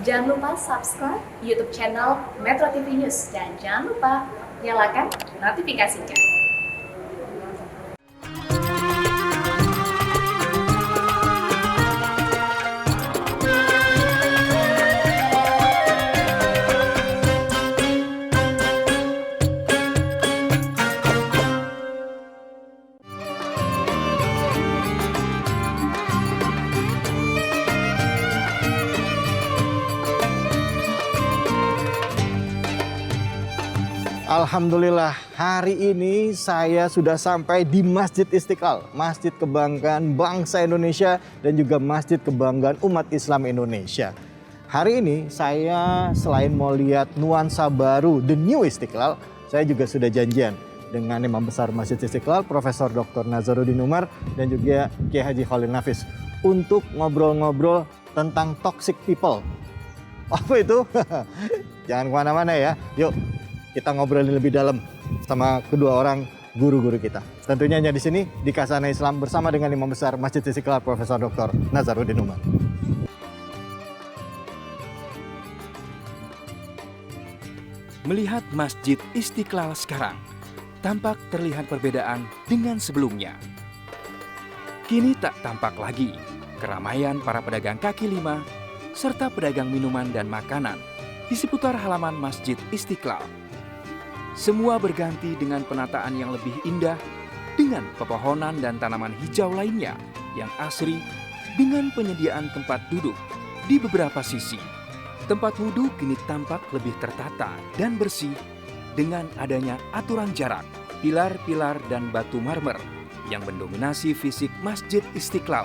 Jangan lupa subscribe YouTube channel Metro TV News dan jangan lupa nyalakan notifikasinya. Alhamdulillah, hari ini saya sudah sampai di Masjid Istiqlal, Masjid Kebanggaan Bangsa Indonesia dan juga Masjid Kebanggaan Umat Islam Indonesia. Hari ini saya selain mau lihat nuansa baru The New Istiqlal, saya juga sudah janjian dengan Imam Besar Masjid Istiqlal, Profesor Dr. Nazaruddin Umar dan juga Kiai Haji Khalil Nafis untuk ngobrol-ngobrol tentang toxic people. Apa itu? Jangan kemana-mana ya, yuk. Kita ngobrolin lebih dalam sama kedua orang guru-guru kita. Tentunya hanya di sini di Khazanah Islam bersama dengan Imam Besar Masjid Istiqlal Profesor Dr. Nazaruddin Umar. Melihat Masjid Istiqlal sekarang, tampak terlihat perbedaan dengan sebelumnya. Kini tak tampak lagi keramaian para pedagang kaki lima serta pedagang minuman dan makanan di seputar halaman Masjid Istiqlal. Semua berganti dengan penataan yang lebih indah, dengan pepohonan dan tanaman hijau lainnya yang asri, dengan penyediaan tempat duduk di beberapa sisi. Tempat wudhu kini tampak lebih tertata dan bersih dengan adanya aturan jarak, pilar-pilar dan batu marmer yang mendominasi fisik Masjid Istiqlal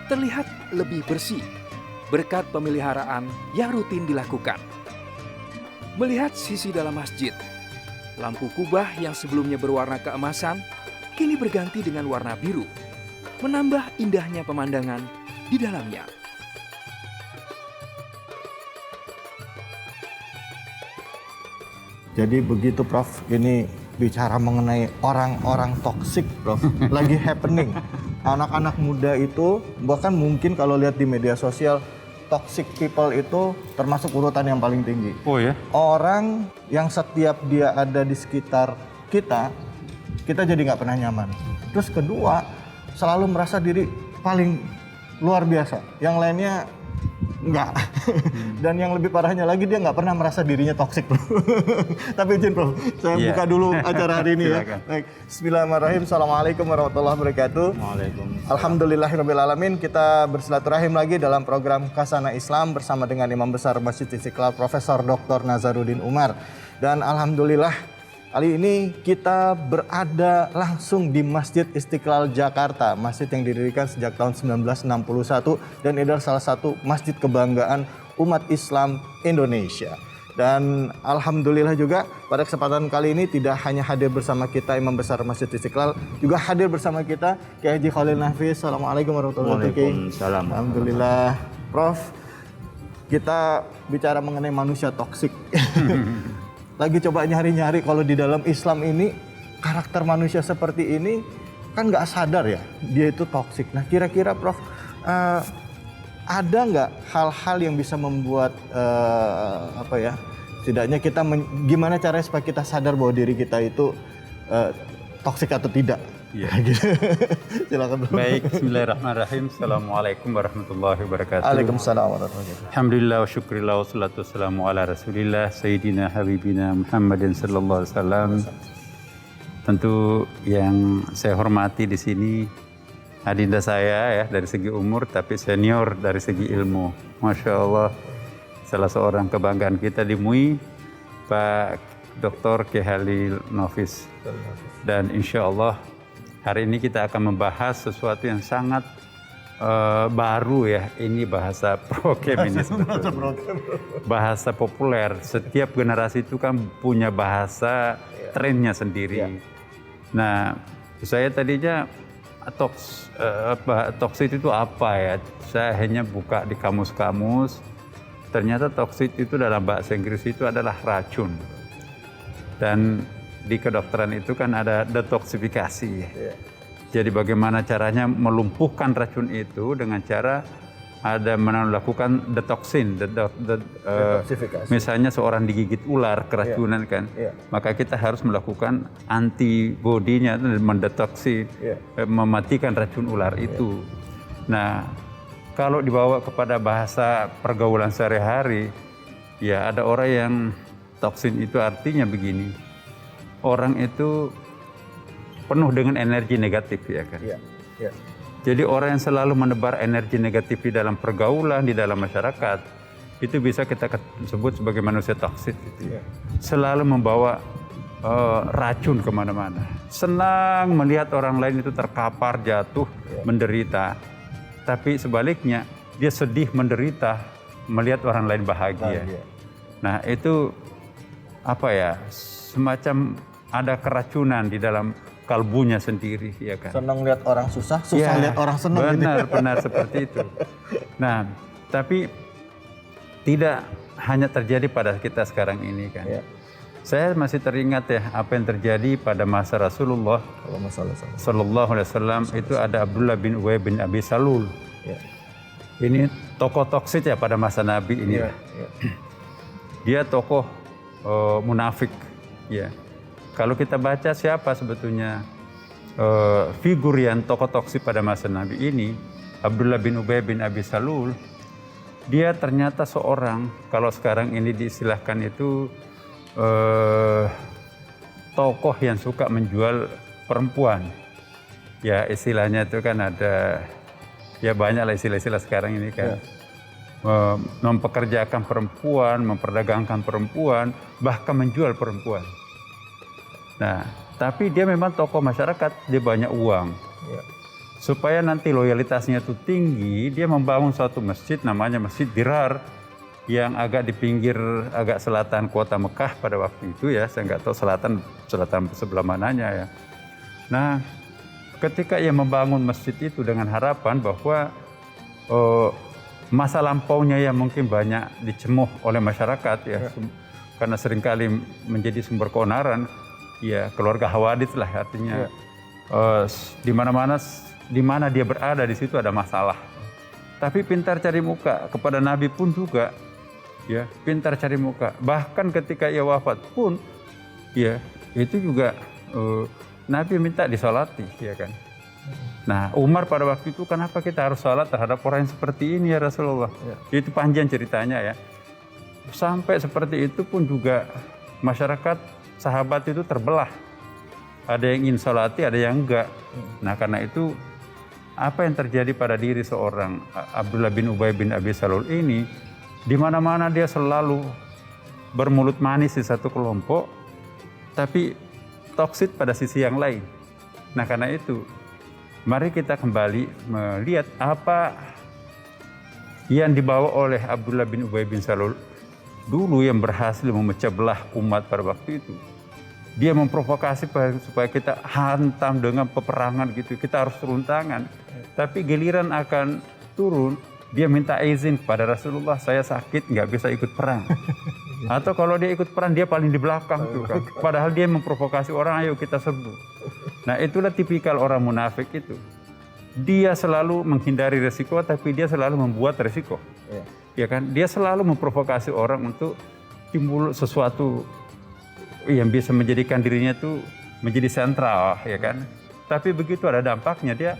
terlihat lebih bersih berkat pemeliharaan yang rutin dilakukan. Melihat sisi dalam masjid, lampu kubah yang sebelumnya berwarna keemasan kini berganti dengan warna biru, menambah indahnya pemandangan di dalamnya. Jadi begitu Prof, ini bicara mengenai orang-orang toksik Prof, lagi happening. Anak-anak muda itu bahkan mungkin kalau lihat di media sosial, toxic people itu termasuk urutan yang paling tinggi. Oh ya? Orang yang setiap dia ada di sekitar kita jadi nggak pernah nyaman. Terus kedua, selalu merasa diri paling luar biasa. Yang lainnya enggak. Dan yang lebih parahnya lagi dia nggak pernah merasa dirinya toksik. Tapi izin Prof, saya buka dulu acara hari ini ya. Baik, bismillahirrahmanirrahim. Assalamualaikum warahmatullahi wabarakatuh. Waalaikumsalam. Alhamdulillahirrahmanirrahim. Kita bersilaturahim lagi dalam program Khazanah Islam bersama dengan Imam Besar Masjid Istiqlal Profesor Dr. Nazaruddin Umar. Dan alhamdulillah kali ini kita berada langsung di Masjid Istiqlal Jakarta, masjid yang didirikan sejak tahun 1961 dan ini adalah salah satu masjid kebanggaan umat Islam Indonesia. Dan alhamdulillah juga pada kesempatan kali ini tidak hanya hadir bersama kita Imam Besar Masjid Istiqlal, juga hadir bersama kita Kiai Haji Khalil Nafis. Assalamualaikum warahmatullahi wabarakatuh. Waalaikumsalam. Alhamdulillah. Prof, kita bicara mengenai manusia toksik. Lagi coba nyari-nyari kalau di dalam Islam ini karakter manusia seperti ini kan nggak sadar ya dia itu toksik. Nah kira-kira Prof, ada nggak hal-hal yang bisa membuat setidaknya kita gimana caranya supaya kita sadar bahwa diri kita itu toksik atau tidak? Ya. Silakan. Baik, bismillahirrahmanirrahim. Assalamualaikum warahmatullahi wabarakatuh. Waalaikumsalam warahmatullahi wabarakatuh. Alhamdulillah wa syukrillah wa salatu wassalamu ala rasulillah Sayyidina Habibina Muhammadin sallallahu alaihi wasallam. Tentu yang saya hormati di sini adinda saya ya dari segi umur tapi senior dari segi ilmu. Masya Allah, salah seorang kebanggaan kita di MUI, Pak Dr. Kiai Khalil Nafis. Dan insya Allah hari ini kita akan membahas sesuatu yang sangat baru ya. Ini bahasa prokem ini sebetulnya. Bahasa populer. Setiap generasi itu kan punya bahasa trennya sendiri. Nah, saya tadinya toksik itu apa ya? Saya hanya buka di kamus-kamus. Ternyata toksik itu dalam bahasa Inggris itu adalah racun. Dan di kedokteran itu kan ada detoksifikasi. Jadi bagaimana caranya melumpuhkan racun itu dengan cara ada melakukan detoksin, Detoksifikasi. misalnya seorang digigit ular keracunan kan, maka kita harus melakukan antibodinya, mendeteksi, mematikan racun ular itu. Nah, kalau dibawa kepada bahasa pergaulan sehari-hari, ya ada orang yang toksin itu artinya begini, orang itu penuh dengan energi negatif ya kan. Jadi orang yang selalu menebar energi negatif di dalam pergaulan, di dalam masyarakat, itu bisa kita sebut sebagai manusia toksik. Gitu. Selalu membawa racun kemana-mana. Senang melihat orang lain itu terkapar, jatuh, menderita. Tapi sebaliknya, dia sedih, menderita, melihat orang lain bahagia. Nah itu apa ya, semacam ada keracunan di dalam kalbunya sendiri, ya kan. Senang lihat orang susah, susah lihat orang senang. Benar seperti itu. Nah, tapi tidak hanya terjadi pada kita sekarang ini kan. Saya masih teringat ya apa yang terjadi pada masa Rasulullah Sallallahu Alaihi Wasallam. Itu ada Abdullah bin Ubay bin Abi Salul. Ini tokoh toksik ya pada masa Nabi ini. Dia tokoh munafik, ya. Kalau kita baca siapa sebetulnya figur yang tokoh toksik pada masa Nabi ini, Abdullah bin Ubay bin Abi Salul, dia ternyata seorang, kalau sekarang ini diistilahkan itu tokoh yang suka menjual perempuan. Ya istilahnya itu kan ada, ya banyak lah istilah-istilah sekarang ini kan. Mempekerjakan perempuan, memperdagangkan perempuan, bahkan menjual perempuan. Nah, tapi dia memang tokoh masyarakat, dia banyak uang. Supaya nanti loyalitasnya itu tinggi, dia membangun suatu masjid namanya Masjid Dirar yang agak di pinggir, agak selatan kota Mekah pada waktu itu ya. Saya nggak tahu selatan sebelah mananya ya. Nah, ketika ia membangun masjid itu dengan harapan bahwa masa lampaunya yang mungkin banyak dicemuh oleh masyarakat ya. Karena seringkali menjadi sumber keonaran. Ya, keluarga Hawadits lah artinya. Di mana dia berada di situ ada masalah. Tapi pintar cari muka kepada Nabi pun juga, ya pintar cari muka. Bahkan ketika ia wafat pun, ya itu juga Nabi minta disolati, ya kan. Nah, Umar pada waktu itu kenapa kita harus sholat terhadap orang yang seperti ini ya Rasulullah? Itu panjang ceritanya ya. Sampai seperti itu pun juga masyarakat sahabat itu terbelah. Ada yang ingin sholati, ada yang enggak. Nah karena itu apa yang terjadi pada diri seorang Abdullah bin Ubay bin Abi Salul ini, di mana-mana dia selalu bermulut manis di satu kelompok, tapi toksik pada sisi yang lain. Nah karena itu, mari kita kembali melihat apa yang dibawa oleh Abdullah bin Ubay bin Salul dulu yang berhasil memecah belah umat pada waktu itu. Dia memprovokasi supaya kita hantam dengan peperangan gitu. Kita harus turun tangan. Tapi giliran akan turun, dia minta izin kepada Rasulullah, saya sakit nggak bisa ikut perang. Atau kalau dia ikut perang, dia paling di belakang tuh kan. Padahal dia memprovokasi orang, ayo kita serbu. Nah itulah tipikal orang munafik itu. Dia selalu menghindari resiko, tapi dia selalu membuat resiko. Ya kan? Dia selalu memprovokasi orang untuk timbul sesuatu yang bisa menjadikan dirinya tuh menjadi sentral, ya kan. Tapi begitu ada dampaknya dia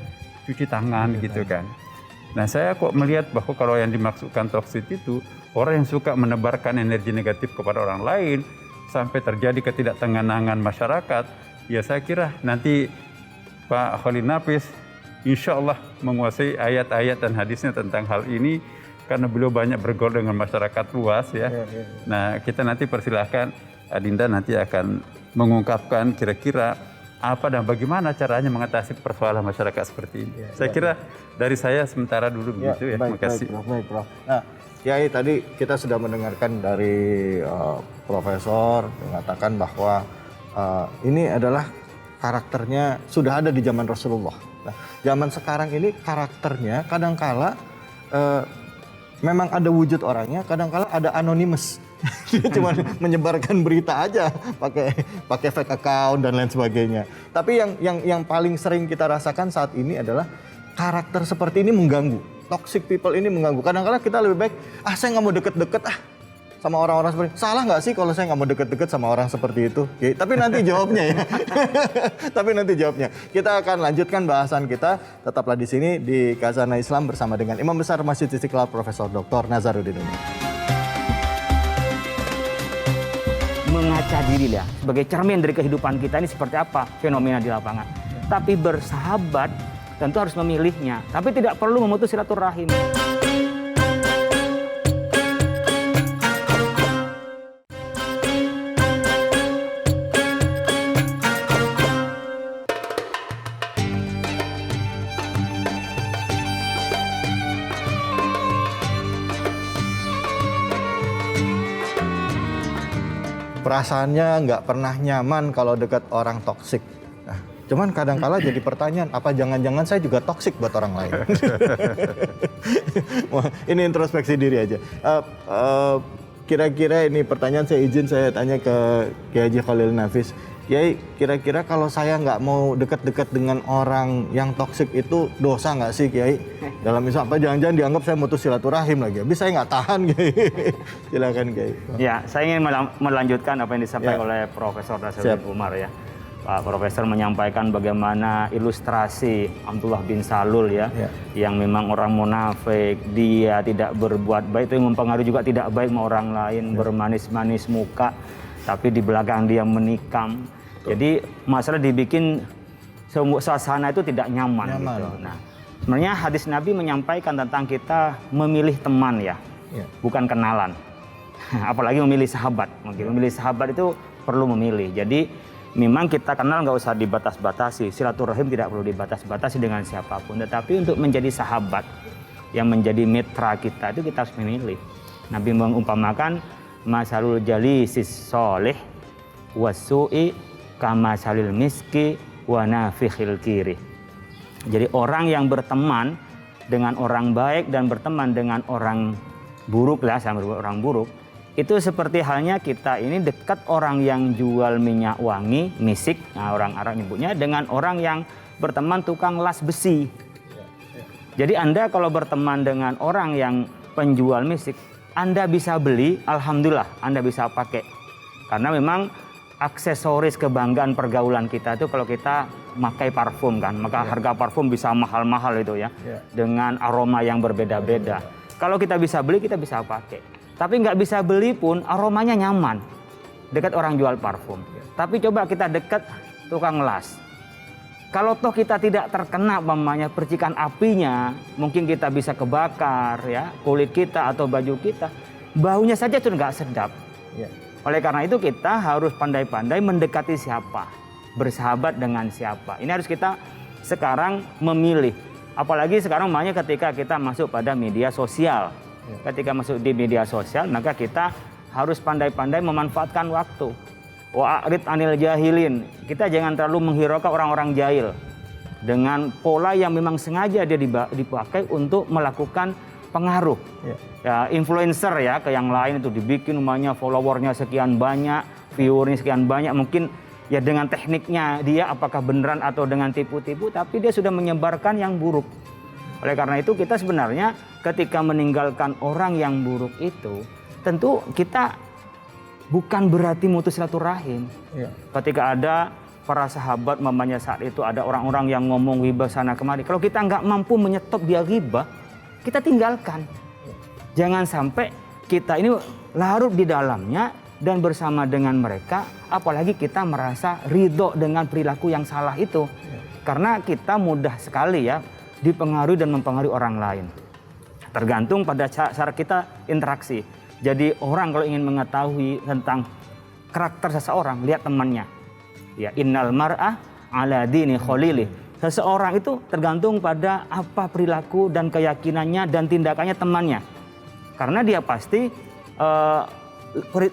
cuci tangan gitu kan. Nah saya kok melihat bahwa kalau yang dimaksudkan toksik itu orang yang suka menebarkan energi negatif kepada orang lain sampai terjadi ketidaktenangan masyarakat. Ya saya kira nanti Pak Khalil Nafis insya Allah menguasai ayat-ayat dan hadisnya tentang hal ini karena beliau banyak bergaul dengan masyarakat luas ya. Nah kita nanti persilahkan Adinda nanti akan mengungkapkan kira-kira apa dan bagaimana caranya mengatasi persoalan masyarakat seperti ini. Saya kira dari saya sementara dulu begitu ya. Terima kasih. Baik, Prof. Nah, Kiai tadi kita sudah mendengarkan dari Profesor mengatakan bahwa ini adalah karakternya sudah ada di zaman Rasulullah. Nah, zaman sekarang ini karakternya kadangkala memang ada wujud orangnya, kadangkala ada anonymous. Dia cuma menyebarkan berita aja pakai fake account dan lain sebagainya. Tapi yang paling sering kita rasakan saat ini adalah karakter seperti ini mengganggu. toxic people ini mengganggu. Kadang-kadang kita lebih baik, saya nggak mau deket-deket sama orang-orang seperti itu. Salah nggak sih kalau saya nggak mau deket-deket sama orang seperti itu? Oke, tapi nanti jawabnya ya. Tapi nanti jawabnya. Kita akan lanjutkan bahasan kita. Tetaplah di sini di Khazanah Islam bersama dengan Imam Besar Masjid Istiqlal Profesor Dr. Nazaruddin Umar. Mengaca diri ya, sebagai cermin dari kehidupan kita ini seperti apa fenomena di lapangan. Tapi bersahabat tentu harus memilihnya. Tapi tidak perlu memutus silaturahim. Perasaannya nggak pernah nyaman kalau dekat orang toksik. Nah, cuman kadang-kala jadi pertanyaan, apa jangan-jangan saya juga toksik buat orang lain? Wah, ini introspeksi diri aja. Kira-kira ini pertanyaan saya tanya ke Kiai Haji Khalil Nafis. Kiai, kira-kira kalau saya nggak mau dekat-dekat dengan orang yang toksik itu dosa nggak sih, Kiai? Dalam Islam, apa jangan-jangan dianggap saya mutus silaturahim lagi? Habis saya nggak tahan, Kiai. Silakan, Kiai. Ya, saya ingin melanjutkan apa yang disampaikan oleh Profesor Nazaruddin Umar ya. Pak Profesor menyampaikan bagaimana ilustrasi Abdullah bin Salul ya, yang memang orang munafik, dia tidak berbuat baik, itu yang mempengaruhi juga tidak baik sama orang lain, bermanis-manis muka, tapi di belakang dia menikam. Jadi masalah dibikin suasana itu tidak nyaman. Gitu. Nah, sebenarnya hadis Nabi menyampaikan tentang kita memilih teman ya, bukan kenalan. Apalagi memilih sahabat. Memilih sahabat itu perlu memilih. Jadi memang kita kenal nggak usah dibatas-batasi. Silaturahim tidak perlu dibatas-batasi dengan siapapun. Tetapi untuk menjadi sahabat yang menjadi mitra kita itu kita harus memilih. Nabi mengumpamakan masalul jalisis soleh wasu'i kama salil miski wa nafikhil kiri. Jadi orang yang berteman dengan orang baik dan berteman dengan orang buruk lah, sama orang buruk, itu seperti halnya kita ini dekat orang yang jual minyak wangi, misik, nah orang Arab nyebutnya, dengan orang yang berteman tukang las besi. Jadi Anda kalau berteman dengan orang yang penjual misik, Anda bisa beli, alhamdulillah Anda bisa pakai. Karena memang aksesoris kebanggaan pergaulan kita itu kalau kita pakai parfum kan, maka harga parfum bisa mahal-mahal itu ya, dengan aroma yang berbeda-beda. Kalau kita bisa beli, kita bisa pakai. Tapi nggak bisa beli pun aromanya nyaman dekat orang jual parfum. Tapi coba kita dekat tukang las. Kalau toh kita tidak terkena umpamanya percikan apinya, mungkin kita bisa kebakar ya kulit kita atau baju kita. Baunya saja sudah nggak sedap. Oleh karena itu kita harus pandai-pandai mendekati siapa, bersahabat dengan siapa. Ini harus kita sekarang memilih. Apalagi sekarang makanya ketika kita masuk pada media sosial. Ketika masuk di media sosial, maka kita harus pandai-pandai memanfaatkan waktu. Wa'arid anil jahilin. Kita jangan terlalu menghiraukan orang-orang jahil. Dengan pola yang memang sengaja dia dipakai untuk melakukan pengaruh. Ya, influencer ya ke yang lain itu dibikin namanya followernya sekian banyak, viewernya sekian banyak, mungkin ya dengan tekniknya dia apakah beneran atau dengan tipu-tipu, tapi dia sudah menyebarkan yang buruk. Oleh karena itu kita sebenarnya ketika meninggalkan orang yang buruk itu, tentu kita bukan berarti mutus silaturahim. Ketika ada para sahabat mamanya saat itu ada orang-orang yang ngomong ghibah sana kemari, kalau kita nggak mampu menyetop dia ghibah, kita tinggalkan. Jangan sampai kita ini larut di dalamnya dan bersama dengan mereka, apalagi kita merasa ridho dengan perilaku yang salah itu. Karena kita mudah sekali ya dipengaruhi dan mempengaruhi orang lain. Tergantung pada cara kita interaksi. Jadi orang kalau ingin mengetahui tentang karakter seseorang, lihat temannya. Ya, innal mar'ah ala dini khalilih. Seseorang itu tergantung pada apa perilaku dan keyakinannya dan tindakannya temannya. Karena dia pasti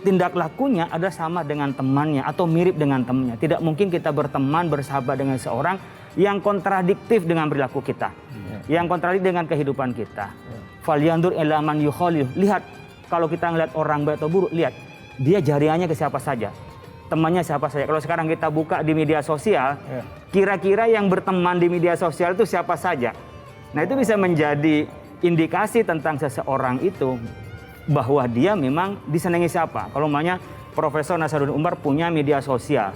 tindak lakunya ada sama dengan temannya atau mirip dengan temannya. Tidak mungkin kita berteman, bersahabat dengan seorang yang kontradiktif dengan perilaku kita. Yang kontradiktif dengan kehidupan kita. Falyandur ila man yukhalil. Lihat, kalau kita ngelihat orang baik atau buruk, lihat dia jaringannya ke siapa saja. Temannya siapa saja. Kalau sekarang kita buka di media sosial, kira-kira yang berteman di media sosial itu siapa saja. Nah itu bisa menjadi indikasi tentang seseorang itu bahwa dia memang disenangi siapa. Kalau umpamanya Profesor Nasaruddin Umar punya media sosial,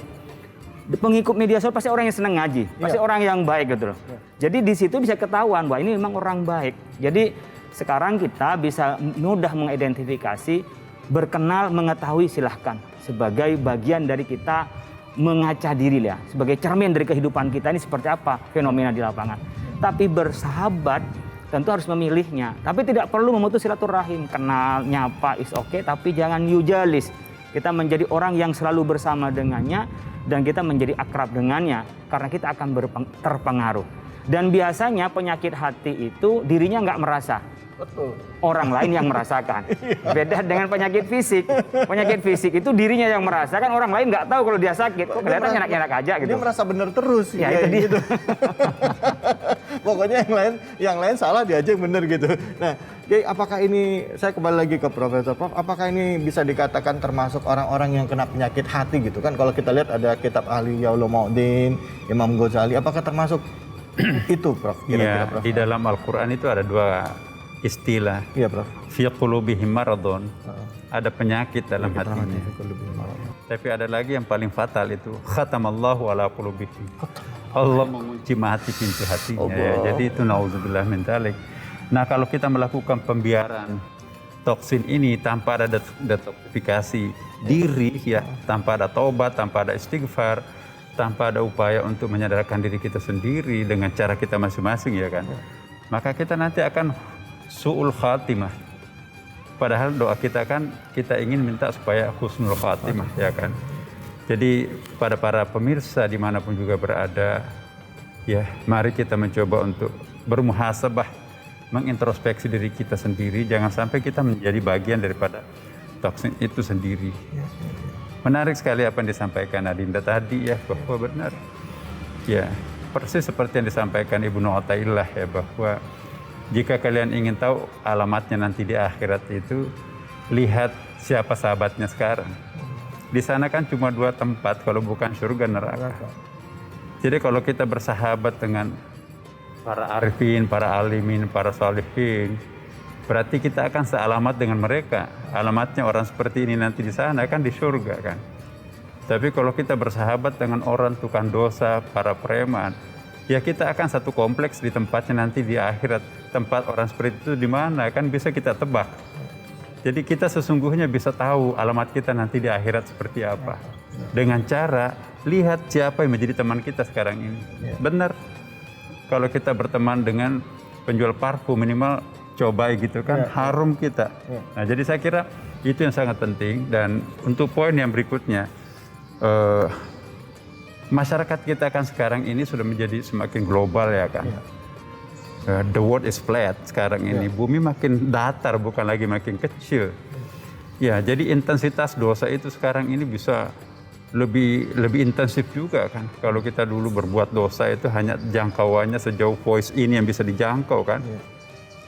pengikut media sosial pasti orang yang senang ngaji, pasti orang yang baik gitu loh. Jadi di situ bisa ketahuan bahwa ini memang orang baik. Jadi sekarang kita bisa mudah mengidentifikasi, berkenal, mengetahui, silahkan sebagai bagian dari kita mengaca diri ya, sebagai cermin dari kehidupan kita ini seperti apa fenomena di lapangan. Tapi bersahabat tentu harus memilihnya. Tapi tidak perlu memutus silaturahim, kenal, nyapa, is okay, tapi jangan yujalis. Kita menjadi orang yang selalu bersama dengannya dan kita menjadi akrab dengannya karena kita akan terpengaruh. Dan biasanya penyakit hati itu dirinya nggak merasa. Betul. Orang lain yang merasakan. Beda dengan penyakit fisik. Penyakit fisik itu dirinya yang merasakan, orang lain nggak tahu kalau dia sakit. Kok kelihatan enak-enak aja gitu. Dia merasa benar terus. Ya itu dia. Gitu. Pokoknya yang lain salah, dia aja yang benar gitu. Nah, Kiai, apakah ini, saya kembali lagi ke Profesor Prof, apakah ini bisa dikatakan termasuk orang-orang yang kena penyakit hati gitu kan? Kalau kita lihat ada kitab ahli Yaulumuddin, Imam Ghazali, apakah termasuk itu, Prof? Kira-kira, Prof? Di dalam Al-Quran itu ada dua istilah. Iya, Prof. Fi qulubihim maradun. Ada penyakit dalam hatinya. Tapi ada lagi yang paling fatal itu, khatamallahu ala qulubihim. Allah mengunci pintu hatinya. Ya, jadi itu naudzubillah min dzalik. Nah, kalau kita melakukan pembiaran toksin ini tanpa ada detoksifikasi diri ya, tanpa ada taubat, tanpa ada istighfar, tanpa ada upaya untuk menyadarkan diri kita sendiri dengan cara kita masing-masing ya kan. Maka kita nanti akan su'ul khatimah. Padahal doa kita kan kita ingin minta supaya husnul khatimah ya kan. Jadi pada para pemirsa dimanapun juga berada, ya mari kita mencoba untuk bermuhasabah, mengintrospeksi diri kita sendiri, jangan sampai kita menjadi bagian daripada toksin itu sendiri. Menarik sekali apa yang disampaikan Adinda tadi ya, bahwa benar, ya persis seperti yang disampaikan Ibnu Athaillah ya, bahwa jika kalian ingin tahu alamatnya nanti di akhirat itu, lihat siapa sahabatnya sekarang. Di sana kan cuma 2 tempat, kalau bukan surga neraka. Jadi kalau kita bersahabat dengan para arifin, para alimin, para salihin, berarti kita akan sealamat dengan mereka. Alamatnya orang seperti ini nanti di sana kan di surga kan. Tapi kalau kita bersahabat dengan orang tukang dosa, para preman, ya kita akan satu kompleks di tempatnya nanti di akhirat. Tempat orang seperti itu di mana kan bisa kita tebak. Jadi kita sesungguhnya bisa tahu alamat kita nanti di akhirat seperti apa. Dengan cara lihat siapa yang menjadi teman kita sekarang ini. Benar. Kalau kita berteman dengan penjual parfum, minimal cobai gitu kan, harum kita. Nah, jadi saya kira itu yang sangat penting. Dan untuk poin yang berikutnya, masyarakat kita kan sekarang ini sudah menjadi semakin global ya kan. The world is flat sekarang ini. Bumi makin datar, bukan lagi makin kecil. Ya, jadi intensitas dosa itu sekarang ini bisa lebih intensif juga kan. Kalau kita dulu berbuat dosa itu hanya jangkauannya sejauh voice ini yang bisa dijangkau kan.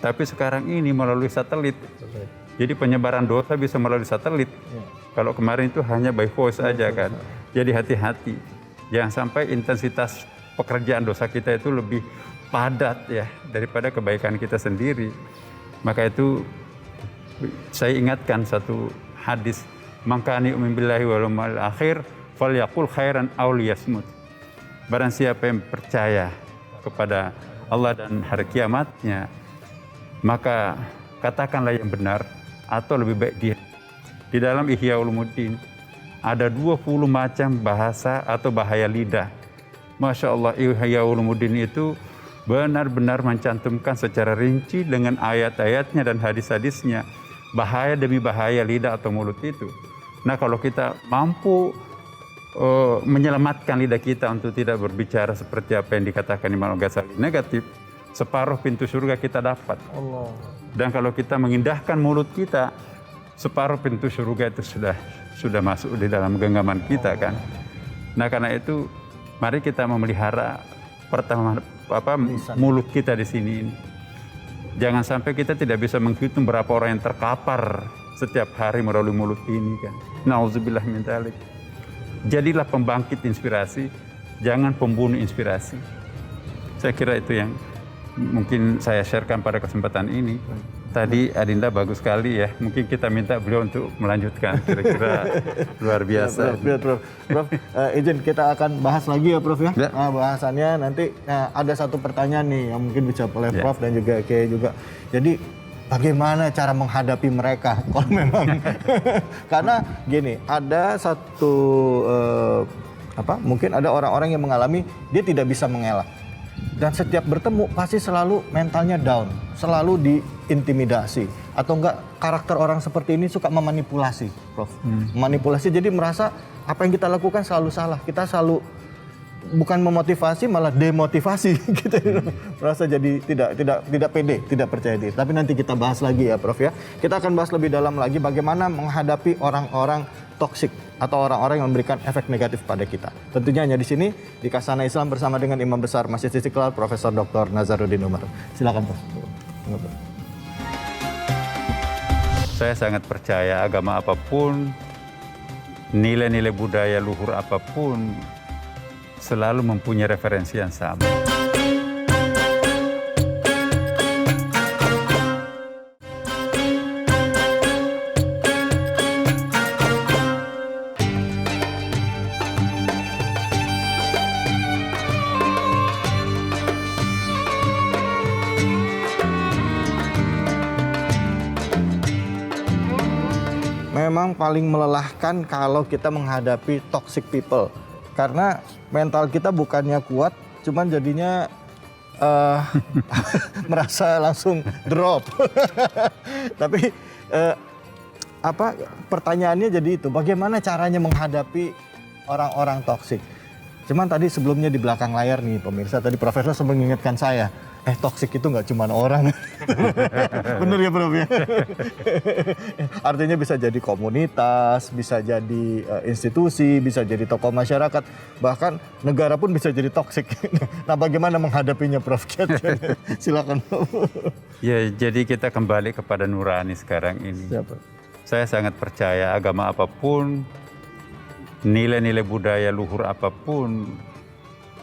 Tapi sekarang ini melalui satelit. Jadi penyebaran dosa bisa melalui satelit. Kalau kemarin itu hanya by voice aja kan. Jadi hati-hati. Jangan sampai intensitas pekerjaan dosa kita itu lebih padat ya daripada kebaikan kita sendiri. Maka itu saya ingatkan satu hadis, man kana yu'minu billahi wal yawmil akhir falyaqul khairan aw liyasmut. Barang siapa yang percaya kepada Allah dan hari kiamatnya, maka katakanlah yang benar atau lebih baik dia. Di dalam Ihya Ulumuddin ada 20 macam bahasa atau bahaya lidah. Masya Allah, Ihya Ulumuddin itu benar-benar mencantumkan secara rinci dengan ayat-ayatnya dan hadis-hadisnya bahaya demi bahaya lidah atau mulut itu. Nah, kalau kita mampu menyelamatkan lidah kita untuk tidak berbicara seperti apa yang dikatakan Imam Ghazali negatif, separuh pintu surga kita dapat. Allah. Dan kalau kita mengindahkan mulut kita, separuh pintu surga itu sudah masuk di dalam genggaman kita kan. Nah, karena itu mari kita memelihara pertama mulut kita di sini. Jangan sampai kita tidak bisa menghitung berapa orang yang terkapar setiap hari melalui mulut ini kan. Nauzubillah min dzalik. Jadilah pembangkit inspirasi, jangan pembunuh inspirasi. Saya kira itu yang mungkin saya sharekan pada kesempatan ini. Tadi Adinda bagus sekali ya. Mungkin kita minta beliau untuk melanjutkan. Kira-kira luar biasa. Ya, Prof. Prof, izin kita akan bahas lagi ya Prof ya. Ya. Nah, bahasannya nanti ada satu pertanyaan nih yang mungkin bisa oleh Ya. Prof dan juga Kiai juga. Jadi bagaimana cara menghadapi mereka kalau memang karena gini, ada satu mungkin ada orang-orang yang mengalami dia tidak bisa mengelak. Dan setiap bertemu pasti selalu mentalnya down, selalu diintimidasi. Atau enggak karakter orang seperti ini suka memanipulasi, Prof. Manipulasi, jadi merasa apa yang kita lakukan selalu salah. Kita selalu bukan memotivasi malah demotivasi gitu. Merasa jadi tidak pede, tidak percaya diri. Tapi nanti kita bahas lagi ya Prof ya. Kita akan bahas lebih dalam lagi bagaimana menghadapi orang-orang toksik atau orang-orang yang memberikan efek negatif pada kita. Tentunya hanya di sini di Kasana Islam bersama dengan Imam Besar Masjid Istiqlal Profesor Dr. Nazaruddin Umar. Silakan Prof. Saya sangat percaya agama apapun, nilai-nilai budaya luhur apapun selalu mempunyai referensi yang sama. Memang paling melelahkan kalau kita menghadapi toxic people. Karena mental kita bukannya kuat, cuman jadinya merasa langsung drop. Tapi pertanyaannya jadi itu, bagaimana caranya menghadapi orang-orang toksik? Cuman tadi sebelumnya di belakang layar nih pemirsa, tadi Profesor sempat mengingatkan saya, toksik itu nggak cuma orang. Bener ya Prof ya? Artinya bisa jadi komunitas, bisa jadi institusi, bisa jadi tokoh masyarakat, bahkan negara pun bisa jadi toksik. Nah bagaimana menghadapinya Prof? Silakan Prof. Ya, jadi kita kembali kepada nurani sekarang ini. Siapa? Saya sangat percaya agama apapun, nilai-nilai budaya luhur apapun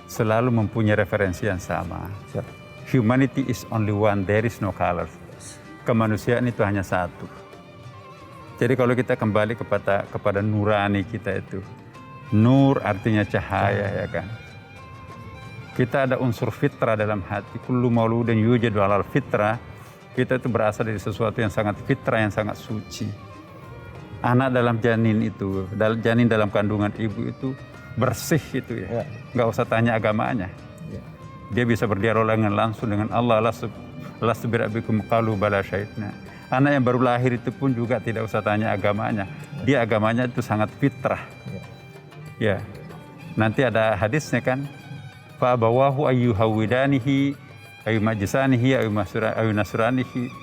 selalu mempunyai referensi yang sama. Siapa? Humanity is only one, there is no color. Kemanusiaan itu hanya satu. Jadi kalau kita kembali kepada nurani kita itu, nur artinya cahaya ya kan. Kita ada unsur fitrah dalam hati. Kullu mauludin yujadu alal fitrah. Kita itu berasal dari sesuatu yang sangat fitrah, yang sangat suci. Anak dalam janin itu, janin dalam kandungan ibu itu bersih itu ya. Nggak usah tanya agamanya. Dia bisa berdialog langsung dengan Allah. Lastu birabbikum qalu bala syahidna. Anak yang baru lahir itu pun juga tidak usah tanya agamanya. Dia agamanya itu sangat fitrah. Ya. Nanti ada hadisnya kan. Fa abawahu ayyuhawidanihi ayyumajisanihi ayyunasranihi.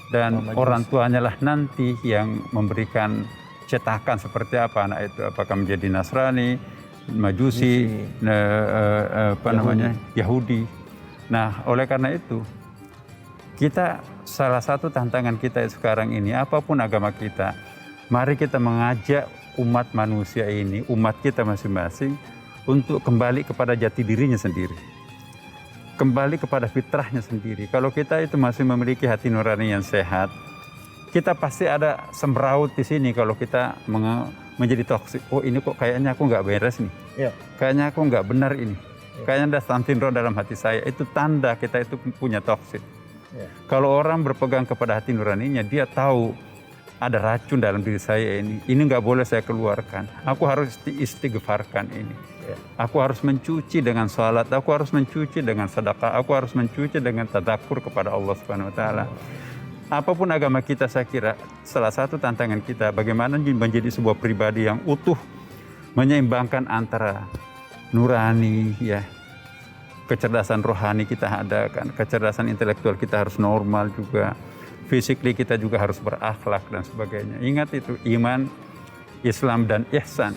Dan orang tuanya lah nanti yang memberikan cetakan seperti apa anak itu. Apakah menjadi Nasrani, Majusi, Yahudi. Nah, oleh karena itu, kita salah satu tantangan kita sekarang ini, apapun agama kita, mari kita mengajak umat manusia ini, umat kita masing-masing, untuk kembali kepada jati dirinya sendiri. Kembali kepada fitrahnya sendiri. Kalau kita itu masih memiliki hati nurani yang sehat, kita pasti ada semraut di sini kalau kita menjadi toksik. Oh ini kok kayaknya aku nggak beres nih. Ya. Kayaknya aku nggak benar ini. Ya. Kayaknya ada something wrong dalam hati saya. Itu tanda kita itu punya toksik. Ya. Kalau orang berpegang kepada hati nuraninya, dia tahu ada racun dalam diri saya ini. Ini nggak boleh saya keluarkan. Aku harus istighfarkan ini. Ya. Aku harus mencuci dengan salat. Aku harus mencuci dengan sedekah. Aku harus mencuci dengan tadzakur kepada Allah Subhanahu Wa Taala. Apapun agama kita, saya kira salah satu tantangan kita bagaimana menjadi sebuah pribadi yang utuh, menyeimbangkan antara nurani, ya, kecerdasan rohani kita ada kan, kecerdasan intelektual kita harus normal juga, physically kita juga harus berakhlak dan sebagainya. Ingat itu iman, Islam dan ihsan.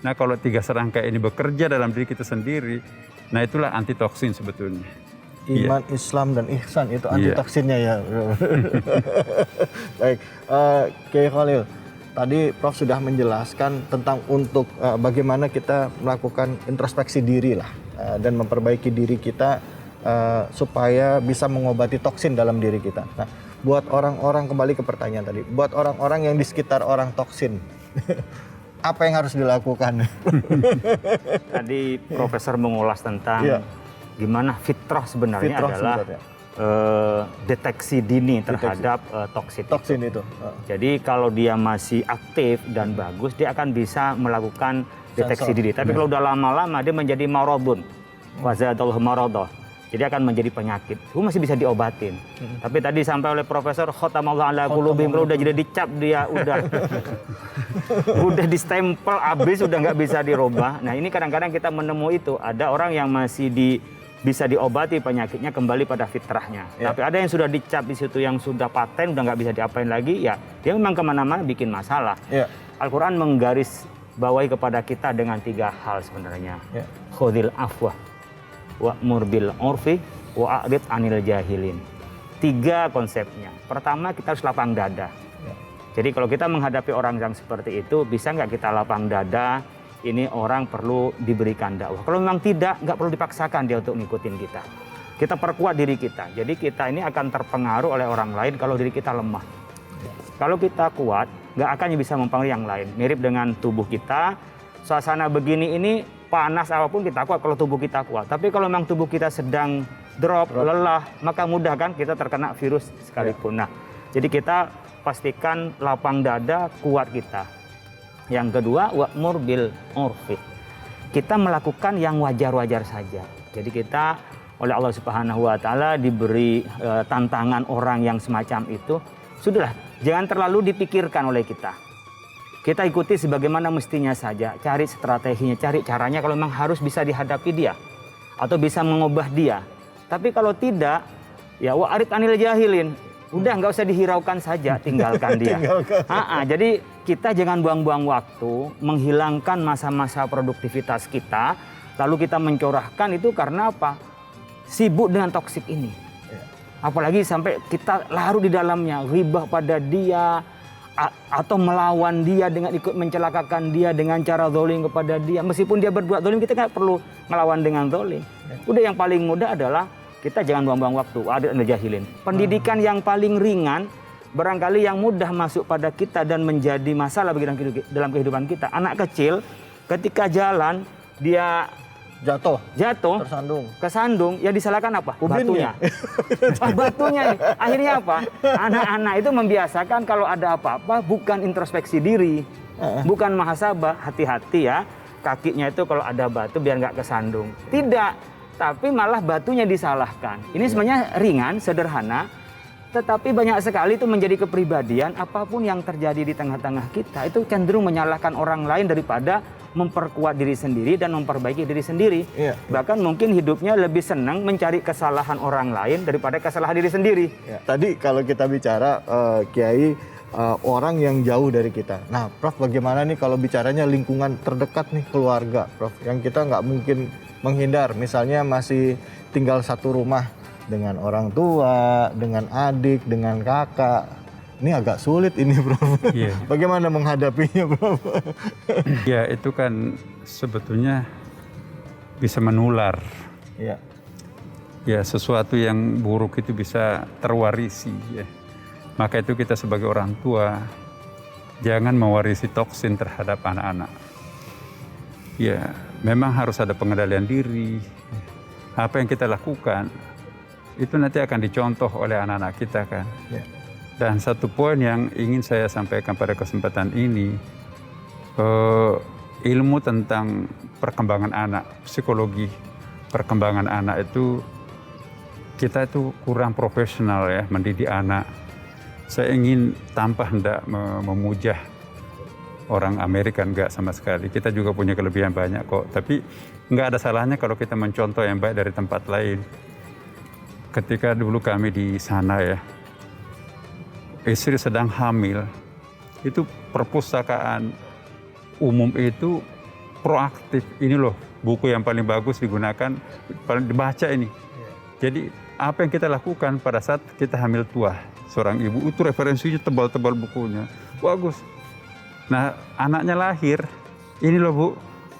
Nah kalau tiga serangkai ini bekerja dalam diri kita sendiri, nah itulah anti toksin sebetulnya. Iman, Islam, dan ihsan itu antitoksinnya ya. Baik, Kiai Khalil, tadi Prof sudah menjelaskan tentang untuk bagaimana kita melakukan introspeksi diri lah dan memperbaiki diri kita supaya bisa mengobati toksin dalam diri kita. Nah, buat orang-orang, kembali ke pertanyaan tadi, buat orang-orang yang di sekitar orang toksin, apa yang harus dilakukan? Tadi Profesor mengulas tentang gimana fitrah sebenarnya adalah deteksi dini terhadap toksin itu. Jadi kalau dia masih aktif dan bagus, dia akan bisa melakukan deteksi dini. Tapi kalau udah lama-lama dia menjadi maradun, wazadallahu maradah. Jadi akan menjadi penyakit. Itu masih bisa diobatin. Tapi tadi sampai oleh Profesor khotamallahu ala qulubihim, kalau udah jadi dicap dia udah distempel habis, udah nggak bisa dirubah. Nah ini kadang-kadang kita menemui itu, ada orang yang masih bisa diobati penyakitnya kembali pada fitrahnya. Tapi ada yang sudah dicap di situ yang sudah paten, udah nggak bisa diapain lagi, ya dia memang kemana-mana bikin masalah. Al-Quran menggaris bawahi kepada kita dengan 3 hal sebenarnya. Khudhil afwa wa'mur bil urfi wa'rid anil jahilin. 3 konsepnya. Pertama, kita harus lapang dada. Jadi kalau kita menghadapi orang yang seperti itu, bisa nggak kita lapang dada? Ini orang perlu diberikan dakwah. Kalau memang tidak, nggak perlu dipaksakan dia untuk ngikutin kita. Kita perkuat diri kita. Jadi kita ini akan terpengaruh oleh orang lain kalau diri kita lemah. Kalau kita kuat, nggak akan bisa mempengaruhi yang lain. Mirip dengan tubuh kita. Suasana begini ini panas apapun kita kuat kalau tubuh kita kuat. Tapi kalau memang tubuh kita sedang drop, lelah, maka mudah kan kita terkena virus sekalipun. Nah, jadi kita pastikan lapang dada, kuat kita. Yang kedua, wa'mur bil urfi. Kita melakukan yang wajar-wajar saja. Jadi kita oleh Allah Subhanahu wa taala diberi tantangan orang yang semacam itu, sudahlah, jangan terlalu dipikirkan oleh kita. Kita ikuti sebagaimana mestinya saja, cari strateginya, cari caranya kalau memang harus bisa dihadapi dia atau bisa mengubah dia. Tapi kalau tidak, ya wa'rid anil jahilin. Udah nggak usah dihiraukan saja, tinggalkan dia. Jadi kita jangan buang-buang waktu, menghilangkan masa-masa produktivitas kita, lalu kita mencorahkan itu karena apa? Sibuk dengan toksik ini. Apalagi sampai kita larut di dalamnya, ghibah pada dia, atau melawan dia dengan ikut mencelakakan dia dengan cara zalim kepada dia. Meskipun dia berbuat zalim, kita nggak perlu melawan dengan zalim. Udah yang paling mudah adalah kita jangan buang-buang waktu. Ada jahilin. Pendidikan yang paling ringan, barangkali yang mudah masuk pada kita dan menjadi masalah dalam kehidupan kita. Anak kecil ketika jalan dia jatuh, kesandung, ya disalahkan apa? Batunya. Batunya. Akhirnya apa? Anak-anak itu membiasakan kalau ada apa-apa bukan introspeksi diri, bukan muhasabah, hati-hati ya. Kakinya itu kalau ada batu biar nggak kesandung. Tidak, tapi malah batunya disalahkan. Ini sebenarnya ringan, sederhana, tetapi banyak sekali itu menjadi kepribadian. Apapun yang terjadi di tengah-tengah kita itu cenderung menyalahkan orang lain daripada memperkuat diri sendiri dan memperbaiki diri sendiri. Bahkan mungkin hidupnya lebih senang mencari kesalahan orang lain daripada kesalahan diri sendiri. Tadi kalau kita bicara Kiai, orang yang jauh dari kita. Nah, Prof, bagaimana nih kalau bicaranya lingkungan terdekat nih, keluarga, Prof, yang kita nggak mungkin menghindar. Misalnya masih tinggal satu rumah dengan orang tua, dengan adik, dengan kakak. Ini agak sulit ini, Prof. Bagaimana menghadapinya, Prof? Ya, itu kan sebetulnya bisa menular. Ya, sesuatu yang buruk itu bisa terwarisi. Ya. Maka itu kita sebagai orang tua jangan mewarisi toksin terhadap anak-anak. Ya, memang harus ada pengendalian diri. Apa yang kita lakukan itu nanti akan dicontoh oleh anak-anak kita kan. Dan satu poin yang ingin saya sampaikan pada kesempatan ini, ilmu tentang perkembangan anak, psikologi perkembangan anak itu, kita itu kurang profesional ya mendidik anak. Saya ingin tanpa hendak memuja orang Amerika, enggak sama sekali. Kita juga punya kelebihan banyak kok. Tapi enggak ada salahnya kalau kita mencontoh yang baik dari tempat lain. Ketika dulu kami di sana ya, istri sedang hamil, itu perpustakaan umum itu proaktif. Ini loh buku yang paling bagus digunakan, paling dibaca ini. Jadi apa yang kita lakukan pada saat kita hamil tua, seorang ibu itu referensinya tebal-tebal bukunya, bagus. Nah anaknya lahir, ini loh Bu,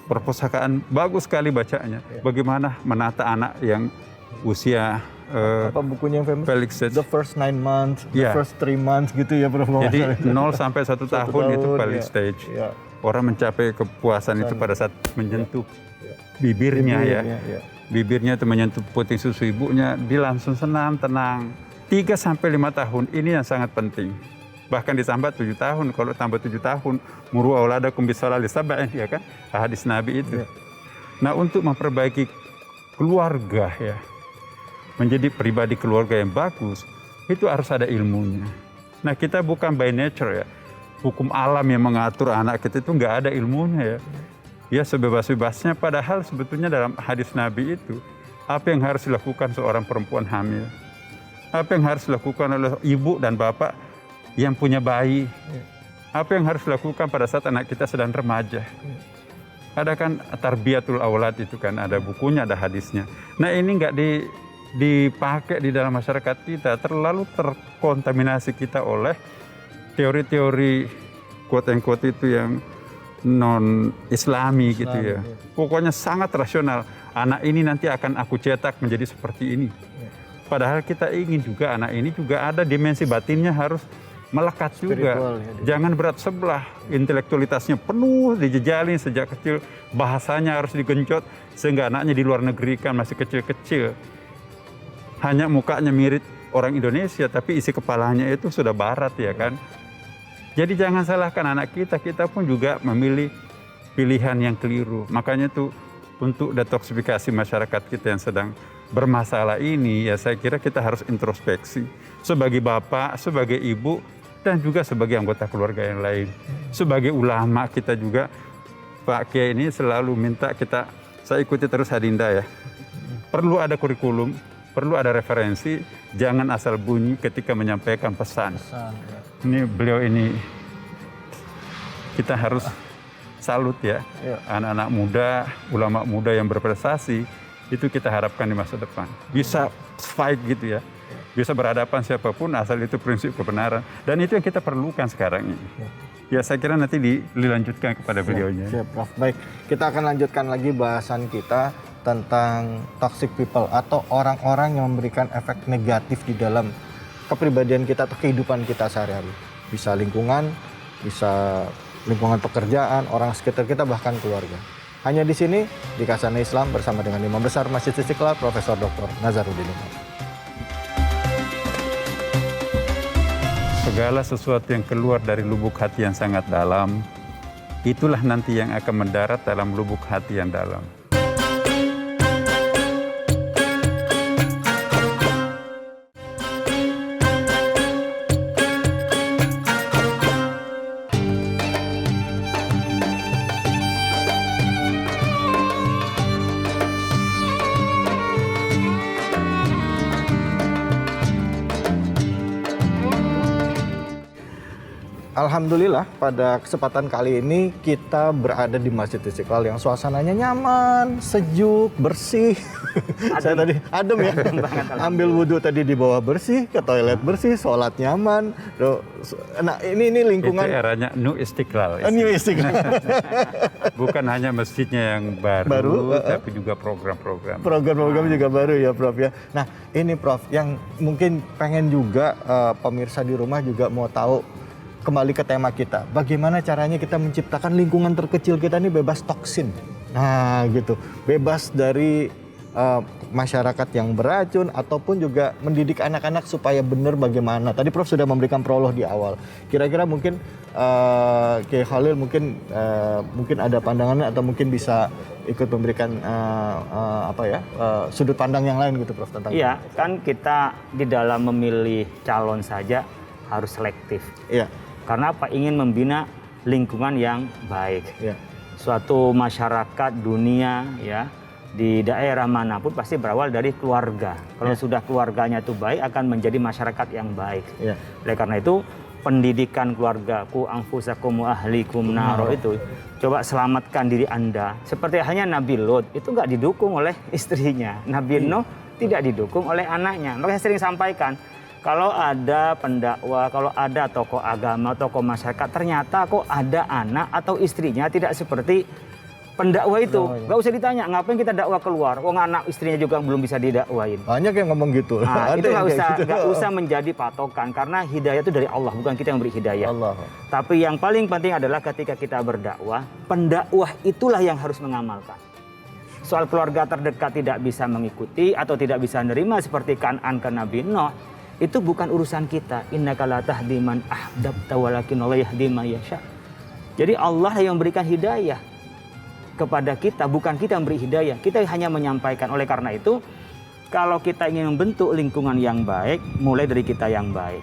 perpustakaan bagus sekali bacanya. Bagaimana menata anak yang usia Apa bukunya yang famous? Felix Sage. The first 9 months, the Ya. first 3 months gitu ya Prof. Jadi 0 sampai 1 tahun itu Felix ya. stage. Ya. Orang mencapai kepuasan itu pada saat menyentuh bibirnya ya. Ya. Bibirnya itu menyentuh putih susu ibunya, dia langsung senang, tenang. 3 sampai 5 tahun ini yang sangat penting. Bahkan ditambah 7 tahun, kalau tambah 7 tahun, muru auladakum bisolali sab'in, ya kan? Hadis Nabi itu. Ya. Nah, untuk memperbaiki keluarga ya, menjadi pribadi keluarga yang bagus, itu harus ada ilmunya. Nah, kita bukan by nature ya. Hukum alam yang mengatur anak kita itu nggak ada ilmunya ya. Ya sebebas-bebasnya, padahal sebetulnya dalam hadis Nabi itu, apa yang harus dilakukan seorang perempuan hamil? Apa yang harus dilakukan oleh ibu dan bapak yang punya bayi? Apa yang harus dilakukan pada saat anak kita sedang remaja? Ada kan tarbiyatul aulad itu kan, ada bukunya, ada hadisnya. Nah ini nggak dipakai di dalam masyarakat kita, terlalu terkontaminasi kita oleh teori-teori quote-unquote itu yang non-islami gitu ya. Pokoknya sangat rasional. Anak ini nanti akan aku cetak menjadi seperti ini. Padahal kita ingin juga anak ini juga ada dimensi batinnya harus melekat juga. Jangan berat sebelah. Intelektualitasnya penuh dijejalin sejak kecil. Bahasanya harus digenjot sehingga anaknya di luar negeri kan masih kecil-kecil. Hanya mukanya mirip orang Indonesia tapi isi kepalanya itu sudah barat ya kan. Jadi jangan salahkan anak kita, kita pun juga memilih pilihan yang keliru. Makanya tuh untuk detoksifikasi masyarakat kita yang sedang bermasalah ini, ya saya kira kita harus introspeksi. Sebagai bapak, sebagai ibu, dan juga sebagai anggota keluarga yang lain. Sebagai ulama kita juga, Pak Kiai ini selalu minta kita, saya ikuti terus Hadinda ya. Perlu ada kurikulum, perlu ada referensi, jangan asal bunyi ketika menyampaikan pesan. Ini beliau ini kita harus salut ya. Anak-anak muda, ulama muda yang berprestasi itu kita harapkan di masa depan bisa fight gitu ya, bisa berhadapan siapapun asal itu prinsip kebenaran, dan itu yang kita perlukan sekarang ini. Ya saya kira nanti dilanjutkan kepada beliaunya. Siap, Prof. Baik, kita akan lanjutkan lagi bahasan kita tentang toxic people atau orang-orang yang memberikan efek negatif di dalam kepribadian kita atau kehidupan kita sehari-hari. Bisa lingkungan, bisa lingkungan pekerjaan, orang sekitar kita, bahkan keluarga. Hanya di sini, di Khazanah Islam bersama dengan Imam Besar Masjid Istiqlal, Profesor Dr. Nazaruddin Umar. Segala sesuatu yang keluar dari lubuk hati yang sangat dalam, itulah nanti yang akan mendarat dalam lubuk hati yang dalam. Alhamdulillah pada kesempatan kali ini kita berada di Masjid Istiqlal yang suasananya nyaman, sejuk, bersih. Saya tadi adem ya. Ambil wudhu tadi di bawah bersih, ke toilet bersih, sholat nyaman. Nah ini lingkungan. Itu eranya New Istiqlal. New Istiqlal. Bukan hanya masjidnya yang baru, tapi juga program-program. Program-program juga baru ya Prof ya. Nah ini Prof yang mungkin pengen juga pemirsa di rumah juga mau tahu. Kembali ke tema kita, bagaimana caranya kita menciptakan lingkungan terkecil kita ini bebas toksin. Nah gitu, bebas dari masyarakat yang beracun ataupun juga mendidik anak-anak supaya benar bagaimana. Tadi Prof sudah memberikan prolog di awal. Kira-kira mungkin Kiai Khalil mungkin ada pandangannya atau mungkin bisa ikut memberikan sudut pandang yang lain gitu Prof tentang. Iya, kan kita di dalam memilih calon saja harus selektif. Iya. Karena apa? Ingin membina lingkungan yang baik. Ya. Suatu masyarakat dunia ya di daerah manapun pasti berawal dari keluarga. Kalau sudah keluarganya itu baik akan menjadi masyarakat yang baik. Ya. Oleh karena itu pendidikan keluarga, ku anfusakum wa ahlikum naro itu coba selamatkan diri Anda. Seperti halnya Nabi Lot itu nggak didukung oleh istrinya. Nabi Nuh tidak didukung oleh anaknya. Makanya sering sampaikan. Kalau ada pendakwa, kalau ada tokoh agama, tokoh masyarakat, ternyata kok ada anak atau istrinya tidak seperti pendakwah itu. Oh, iya. Nggak usah ditanya, ngapain kita dakwah keluar? Wong anak istrinya juga belum bisa didakwain. Banyak yang ngomong gitu. Nah, Ada itu yang kayak gitu. nggak usah menjadi patokan, karena hidayah itu dari Allah, bukan kita yang beri hidayah. Allah. Tapi yang paling penting adalah ketika kita berdakwah, pendakwah itulah yang harus mengamalkan. Soal keluarga terdekat tidak bisa mengikuti atau tidak bisa menerima seperti Kan'an ke Nabi Nuh, itu bukan urusan kita. Innaka la tahdi man ahbabta walakin Allah yahdi man yasha. Jadi Allah yang memberikan hidayah kepada kita, bukan kita yang beri hidayah. Kita hanya menyampaikan. Oleh karena itu, kalau kita ingin membentuk lingkungan yang baik, mulai dari kita yang baik.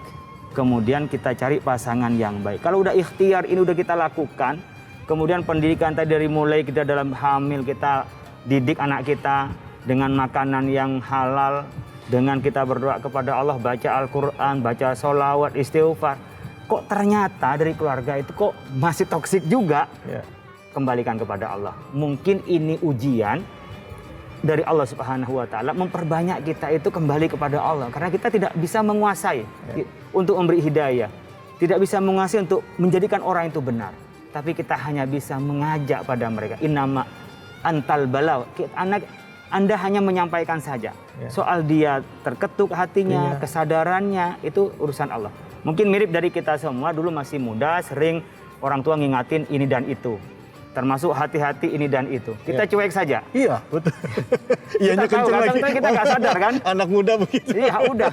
Kemudian kita cari pasangan yang baik. Kalau udah ikhtiar, ini udah kita lakukan. Kemudian pendidikan tadi dari mulai kita dalam hamil, kita didik anak kita dengan makanan yang halal, dengan kita berdoa kepada Allah, baca Al-Quran, baca sholawat, istighfar. Kok ternyata dari keluarga itu kok masih toksik juga? Ya. Kembalikan kepada Allah. Mungkin ini ujian dari Allah Subhanahu wa Ta'ala, memperbanyak kita itu kembali kepada Allah, karena kita tidak bisa menguasai untuk memberi hidayah, tidak bisa menguasai untuk menjadikan orang itu benar, tapi kita hanya bisa mengajak pada mereka. Innama antal balau, Anda hanya menyampaikan saja. Soal dia terketuk hatinya, kesadarannya, itu urusan Allah. Mungkin mirip dari kita semua, dulu masih muda, sering orang tua ngingatin ini dan itu. Termasuk hati-hati ini dan itu. Kita cuek saja. Iya, betul. Iyanya Kita tahu, kenceng lagi. kadang kita nggak sadar kan. Anak muda begitu. Iya, udah.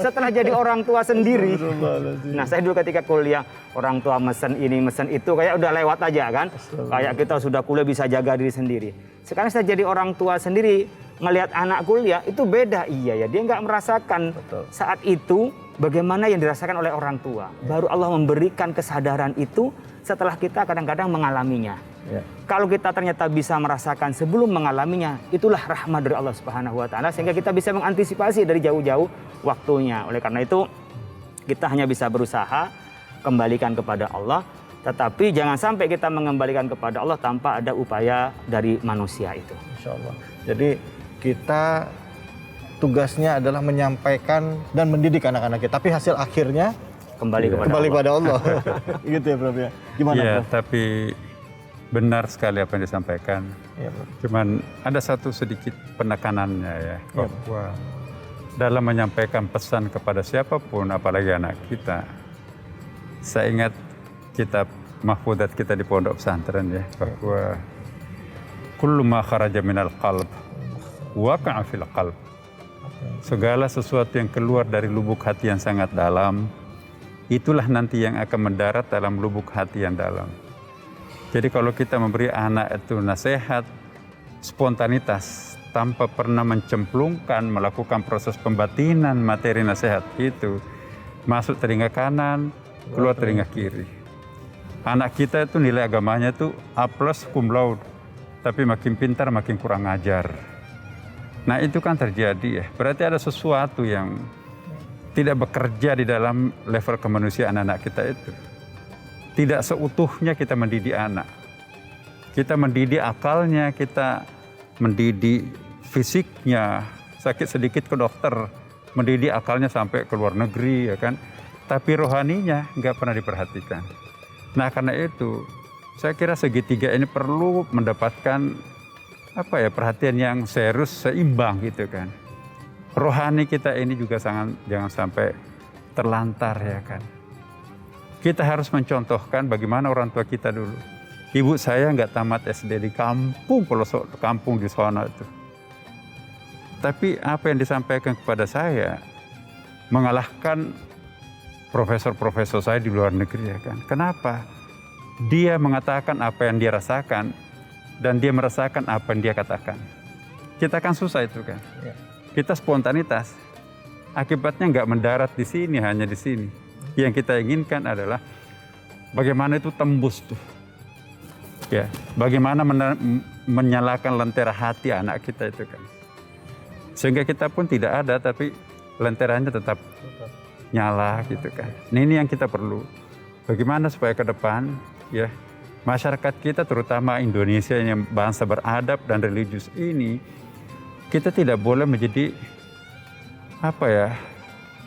Setelah jadi orang tua sendiri. Astagfirullahaladzim. Nah, saya dulu ketika kuliah, orang tua mesen ini, mesen itu, kayak udah lewat aja kan. Kayak kita sudah kuliah bisa jaga diri sendiri. Sekarang saya jadi orang tua sendiri, ngelihat anak kuliah, itu beda. Iya ya, dia nggak merasakan saat itu bagaimana yang dirasakan oleh orang tua. Baru Allah memberikan kesadaran itu setelah kita kadang-kadang mengalaminya. Ya. Kalau kita ternyata bisa merasakan sebelum mengalaminya, itulah rahmat dari Allah Subhanahu wa Ta'ala, sehingga kita bisa mengantisipasi dari jauh-jauh waktunya. Oleh karena itu, kita hanya bisa berusaha kembalikan kepada Allah, tetapi jangan sampai kita mengembalikan kepada Allah tanpa ada upaya dari manusia itu. Insya Allah. Jadi kita tugasnya adalah menyampaikan dan mendidik anak-anak kita, tapi hasil akhirnya Kembali kepada kembali Allah. pada Allah. Gitu ya, Prof ya. Gimana, Iya, Prof? tapi benar sekali apa yang disampaikan. Iya, Prof. Cuman ada satu sedikit penekanannya ya, bahwa dalam menyampaikan pesan kepada siapapun, apalagi anak kita, saya ingat kitab mahfudat kita di pondok pesantren ya, bahwa kullu ma kharaja minal qalb waqa'a fil qalb. Segala sesuatu yang keluar dari lubuk hati yang sangat dalam, itulah nanti yang akan mendarat dalam lubuk hati yang dalam. Jadi kalau kita memberi anak itu nasihat, spontanitas, tanpa pernah mencemplungkan, melakukan proses pembatinan materi nasihat itu, masuk telinga kanan, keluar telinga kiri. Anak kita itu nilai agamanya itu A+ cum laude, tapi makin pintar makin kurang ajar. Nah itu kan terjadi ya, berarti ada sesuatu yang tidak bekerja di dalam level kemanusiaan anak kita itu. Tidak seutuhnya kita mendidik anak. Kita mendidik akalnya, kita mendidik fisiknya, sakit sedikit ke dokter, mendidik akalnya sampai ke luar negeri, ya kan. Tapi rohaninya nggak pernah diperhatikan. Nah karena itu, saya kira segitiga ini perlu mendapatkan perhatian yang serius, seimbang gitu kan. Rohani kita ini juga jangan sampai terlantar ya kan. Kita harus mencontohkan bagaimana orang tua kita dulu. Ibu saya nggak tamat SD di kampung, pelosok kampung di sana itu. Tapi apa yang disampaikan kepada saya mengalahkan profesor-profesor saya di luar negeri ya kan. Kenapa? Dia mengatakan apa yang dia rasakan dan dia merasakan apa yang dia katakan. Kita kan susah itu kan. Kita spontanitas. Akibatnya nggak mendarat di sini, hanya di sini. Yang kita inginkan adalah bagaimana itu tembus tuh. Ya, bagaimana menyalakan lentera hati anak kita itu kan. Sehingga kita pun tidak ada, tapi lenteranya tetap nyala gitu kan. Nah, ini yang kita perlu. Bagaimana supaya ke depan ya masyarakat kita, terutama Indonesia yang bangsa beradab dan religius ini, kita tidak boleh menjadi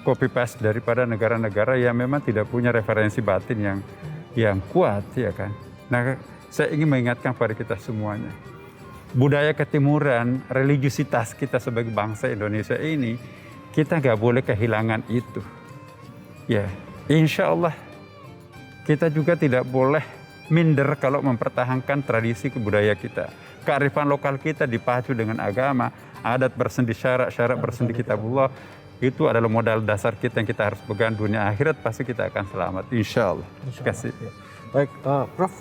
copy paste daripada negara-negara yang memang tidak punya referensi batin yang kuat ya kan. Nah, saya ingin mengingatkan kepada kita semuanya. Budaya ketimuran, religiusitas kita sebagai bangsa Indonesia ini, kita nggak boleh kehilangan itu. Ya, insya Allah kita juga tidak boleh minder kalau mempertahankan tradisi kebudayaan kita. Kearifan lokal kita dipacu dengan agama, adat bersendi syarak bersendi kitabullah. Itu adalah modal dasar kita yang kita harus pegang. Dunia akhirat pasti kita akan selamat, insya Allah. Terima kasih. Baik, Prof,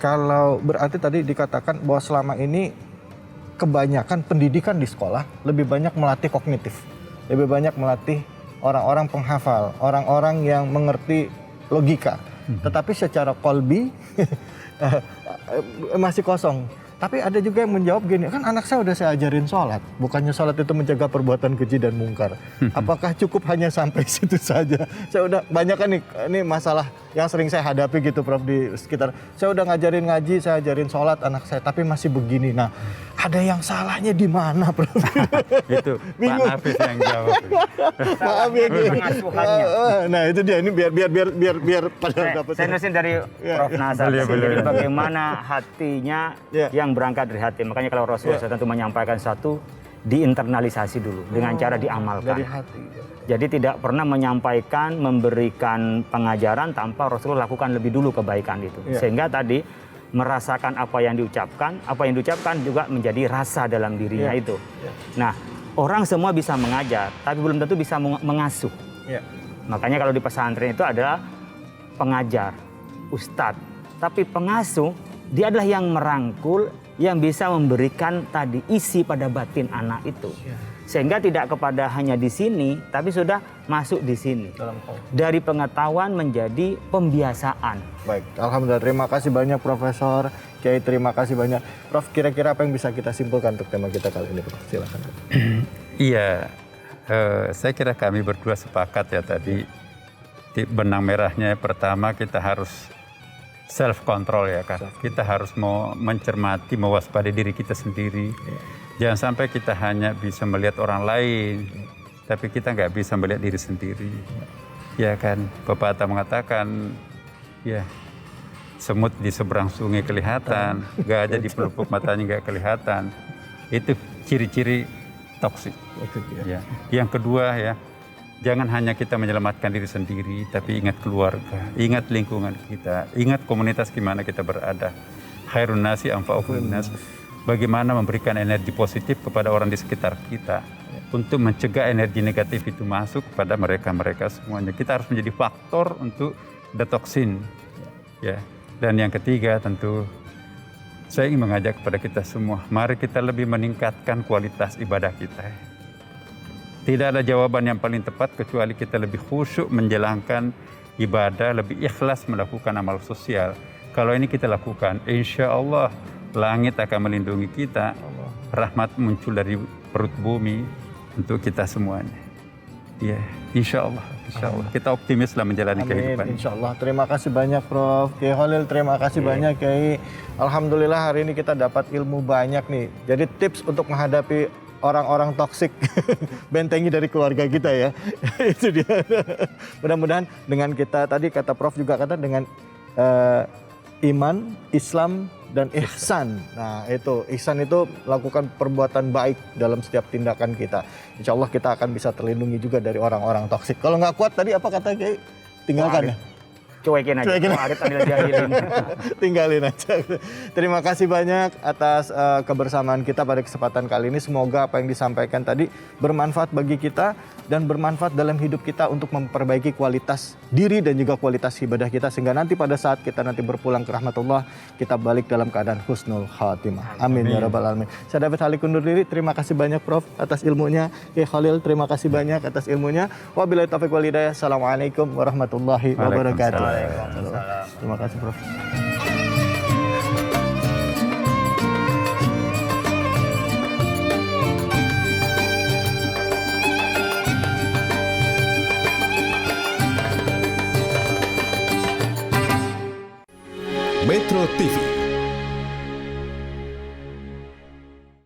kalau berarti tadi dikatakan bahwa selama ini kebanyakan pendidikan di sekolah lebih banyak melatih kognitif, lebih banyak melatih orang-orang penghafal, orang-orang yang mengerti logika. Tetapi secara kolbi masih kosong. Tapi ada juga yang menjawab gini, kan anak saya udah saya ajarin sholat. Bukannya sholat itu mencegah perbuatan keji dan mungkar. Apakah cukup hanya sampai situ saja? Saya udah banyak kan nih, ini masalah yang sering saya hadapi gitu Prof di sekitar. Saya udah ngajarin ngaji, saya ajarin sholat anak saya, tapi masih begini. Nah, ada yang salahnya di mana Prof? Itu Pak Nafis yang jawab. Maaf ya Pengasuhannya. Nah itu dia, ini biar pada dapat. Saya nusin dari Prof Nazar. Jadi bagaimana hatinya yang berangkat dari hati. Makanya kalau Rasulullah SAW tentu menyampaikan satu, diinternalisasi dulu dengan cara diamalkan. Dari hati. Jadi tidak pernah menyampaikan, memberikan pengajaran tanpa Rasulullah lakukan lebih dulu kebaikan itu. Sehingga tadi merasakan apa yang diucapkan juga menjadi rasa dalam dirinya itu. Nah, orang semua bisa mengajar, tapi belum tentu bisa mengasuh. Makanya kalau di pesantren itu adalah pengajar, ustadz. Tapi pengasuh, dia adalah yang merangkul, yang bisa memberikan tadi isi pada batin anak itu. Sehingga tidak kepada hanya di sini, tapi sudah masuk di sini. Dari pengetahuan menjadi pembiasaan. Baik, alhamdulillah. Terima kasih banyak Profesor Kiai, terima kasih banyak. Prof, kira-kira apa yang bisa kita simpulkan untuk tema kita kali ini, Prof? Silakan. Iya, saya kira kami berdua sepakat ya tadi. Benang merahnya pertama kita harus self control ya kan. Kita harus mau mencermati, mewaspadai diri kita sendiri. Jangan sampai kita hanya bisa melihat orang lain, tapi kita nggak bisa melihat diri sendiri. Ya kan, pepatah mengatakan, ya semut di seberang sungai kelihatan, gajah di pelupuk matanya nggak kelihatan. Itu ciri-ciri toksik. Ya. Yang kedua ya, jangan hanya kita menyelamatkan diri sendiri, tapi ingat keluarga, ingat lingkungan kita, ingat komunitas di mana kita berada. Khairun nasi anfa'uhum linnas. Bagaimana memberikan energi positif kepada orang di sekitar kita untuk mencegah energi negatif itu masuk kepada mereka-mereka semuanya. Kita harus menjadi faktor untuk detoksin. Ya. Dan yang ketiga tentu saya ingin mengajak kepada kita semua, mari kita lebih meningkatkan kualitas ibadah kita. Tidak ada jawaban yang paling tepat kecuali kita lebih khusyuk menjalankan ibadah, lebih ikhlas melakukan amal sosial. Kalau ini kita lakukan, insya Allah langit akan melindungi kita, rahmat muncul dari perut bumi untuk kita semuanya. Ya, insya Allah. Kita optimis lah menjalani kehidupan. Insya Allah. Terima kasih banyak Prof. Kiai Khalil, terima kasih banyak Kiai. Alhamdulillah hari ini kita dapat ilmu banyak nih. Jadi tips untuk menghadapi orang-orang toksik, bentengi dari keluarga kita ya. Itu dia. Mudah-mudahan dengan kita tadi kata Prof juga kata dengan iman, Islam, dan ihsan. Nah itu, ihsan itu lakukan perbuatan baik dalam setiap tindakan kita. Insya Allah kita akan bisa terlindungi juga dari orang-orang toksik. Kalau nggak kuat tadi apa kata Kiai? Tinggalkan ya? Cuekin aja. Tinggalin aja. Terima kasih banyak atas kebersamaan kita pada kesempatan kali ini. Semoga apa yang disampaikan tadi bermanfaat bagi kita dan bermanfaat dalam hidup kita untuk memperbaiki kualitas diri dan juga kualitas ibadah kita. Sehingga nanti pada saat kita nanti berpulang ke rahmatullah, kita balik dalam keadaan husnul khatimah. Amin ya rabbal alamin. Saya David Halik undur diri. Terima kasih banyak Prof atas ilmunya. Kiai Khalil, terima kasih banyak atas ilmunya. Wabillahi taufiq wal hidayah. Assalamualaikum warahmatullahi wabarakatuh. Terima kasih Prof. Metro TV